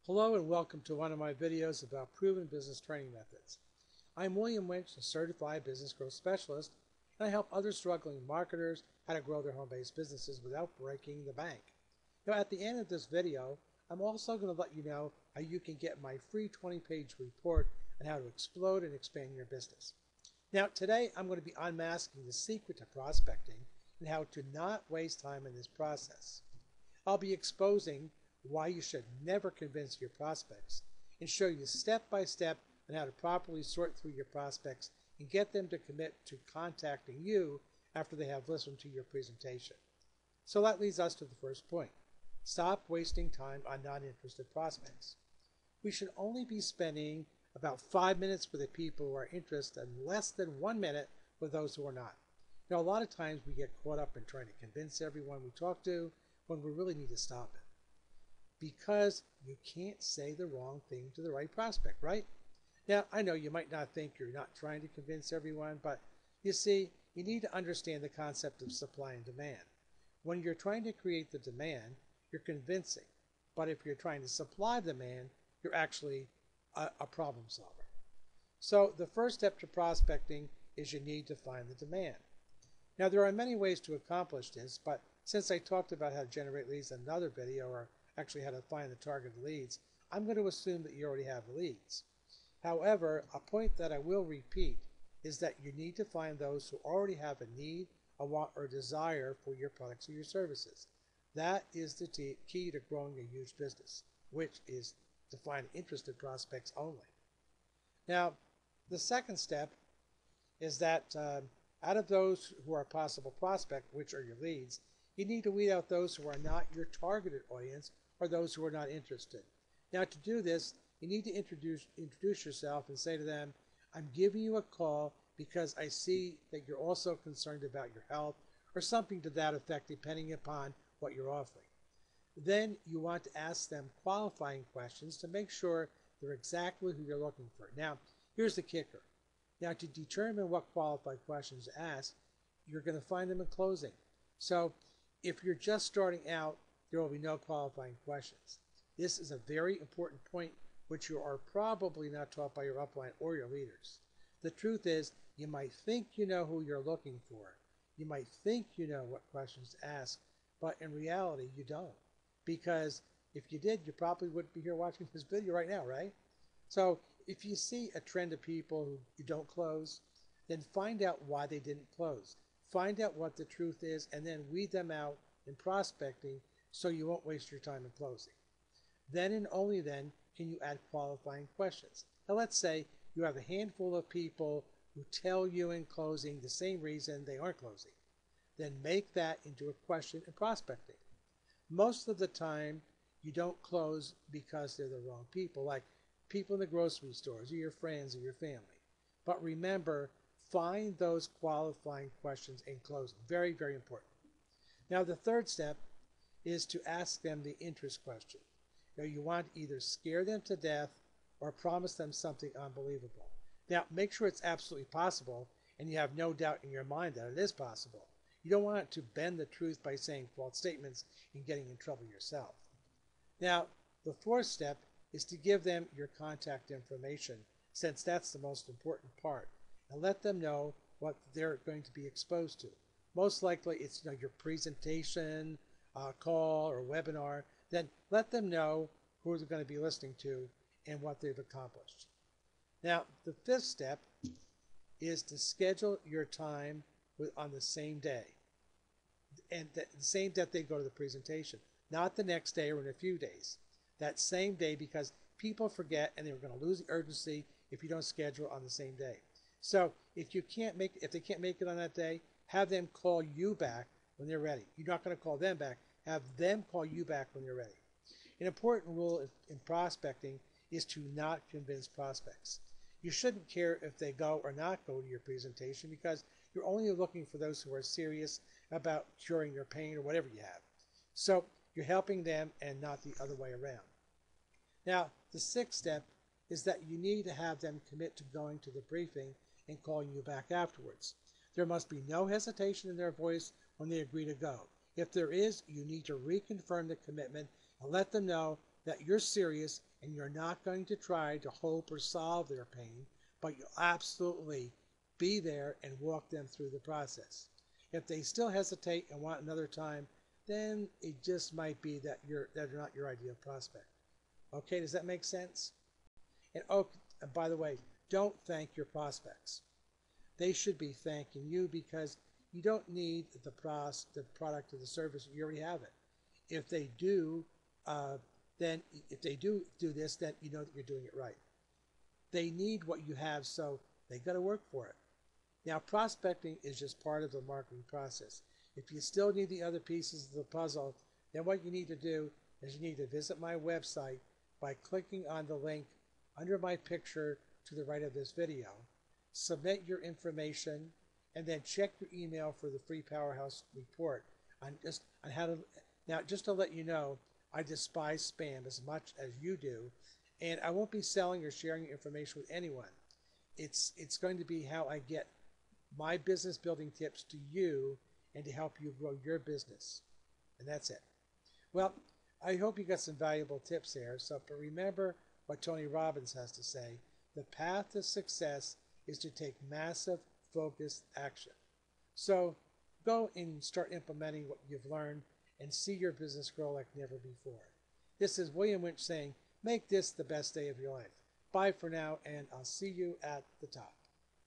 Hello and welcome to one of my videos about proven business training methods. I'm William Winch, a certified business growth specialist, and I help other struggling marketers how to grow their home-based businesses without breaking the bank. Now, at the end of this video, I'm also going to let you know how you can get my free 20-page report on how to explode and expand your business. Now, today I'm going to be unmasking the secret to prospecting and how to not waste time in this process. I'll be exposing why you should never convince your prospects and show you step by step on how to properly sort through your prospects and get them to commit to contacting you after they have listened to your presentation. So that leads us to the first point. Stop wasting time on non-interested prospects. We should only be spending about 5 minutes with the people who are interested and less than 1 minute with those who are not. Now, a lot of times we get caught up in trying to convince everyone we talk to when we really need to stop it. Because you can't say the wrong thing to the right prospect, right? Now, I know you might not think you're not trying to convince everyone, but you see, you need to understand the concept of supply and demand. When you're trying to create the demand, you're convincing. But if you're trying to supply the demand, you're actually a problem solver. So the first step to prospecting is you need to find the demand. Now, there are many ways to accomplish this, but since I talked about how to generate leads in another video, or actually how to find the targeted leads, I'm going to assume that you already have leads. However, a point that I will repeat is that you need to find those who already have a need, a want, or desire for your products or your services. That is the key to growing a huge business, which is to find interested prospects only. Now, the second step is that out of those who are a possible prospect, which are your leads, you need to weed out those who are not your targeted audience or those who are not interested. Now, to do this, you need to introduce yourself and say to them, I'm giving you a call because I see that you're also concerned about your health, or something to that effect, depending upon what you're offering. Then you want to ask them qualifying questions to make sure they're exactly who you're looking for. Now, here's the kicker. Now, to determine what qualified questions to ask, you're going to find them in closing. So if you're just starting out, there will be no qualifying questions. This is a very important point which you are probably not taught by your upline or your leaders. The truth is, you might think you know who you're looking for. You might think you know what questions to ask, but in reality, you don't. Because if you did, you probably wouldn't be here watching this video right now, right? So if you see a trend of people who you don't close, then find out why they didn't close. Find out what the truth is, and then weed them out in prospecting so you won't waste your time in closing. Then and only then can you add qualifying questions. Now, let's say you have a handful of people who tell you in closing the same reason they aren't closing. Then make that into a question in prospecting. Most of the time, you don't close because they're the wrong people, like people in the grocery stores or your friends or your family. But remember, find those qualifying questions in closing. Very, very important. Now, the third step is to ask them the interest question. Now, you want to either scare them to death or promise them something unbelievable. Now, make sure it's absolutely possible and you have no doubt in your mind that it is possible. You don't want to bend the truth by saying false statements and getting in trouble yourself. Now, the fourth step is to give them your contact information, since that's the most important part, and let them know what they're going to be exposed to. Most likely it's your presentation, call, or webinar. Then let them know who they're going to be listening to and what they've accomplished. Now, the fifth step is to schedule your time on the same day, and the same that they go to the presentation, not the next day or in a few days. That same day, because people forget and they're going to lose the urgency if you don't schedule on the same day. So if they can't make it on that day, have them call you back when they're ready. You're not going to call them back. Have them call you back when they're ready. An important rule in prospecting is to not convince prospects. You shouldn't care if they go or not go to your presentation, because you're only looking for those who are serious about curing your pain or whatever you have. So you're helping them and not the other way around. Now, the sixth step is that you need to have them commit to going to the briefing and calling you back afterwards. There must be no hesitation in their voice when they agree to go. If there is, you need to reconfirm the commitment and let them know that you're serious and you're not going to try to hope or solve their pain, but you'll absolutely be there and walk them through the process. If they still hesitate and want another time, then it just might be that they're not your ideal prospect. Okay, does that make sense? And oh, and by the way, don't thank your prospects. They should be thanking you because you don't need the product or the service. You already have it. If they do, then if they do this, then you know that you're doing it right. They need what you have, so they got to work for it. Now, prospecting is just part of the marketing process. If you still need the other pieces of the puzzle, then what you need to do is you need to visit my website by clicking on the link under my picture to the right of this video. Submit your information and then check your email for the free Powerhouse report on how to. Now, just to let you know, I despise spam as much as you do, and I won't be selling or sharing your information with anyone. It's going to be how I get my business building tips to you and to help you grow your business. And that's it. Well, I hope you got some valuable tips there. But remember what Tony Robbins has to say. The path to success is to take massive, focused action. So go and start implementing what you've learned and see your business grow like never before. This is William Winch saying, make this the best day of your life. Bye for now, and I'll see you at the top.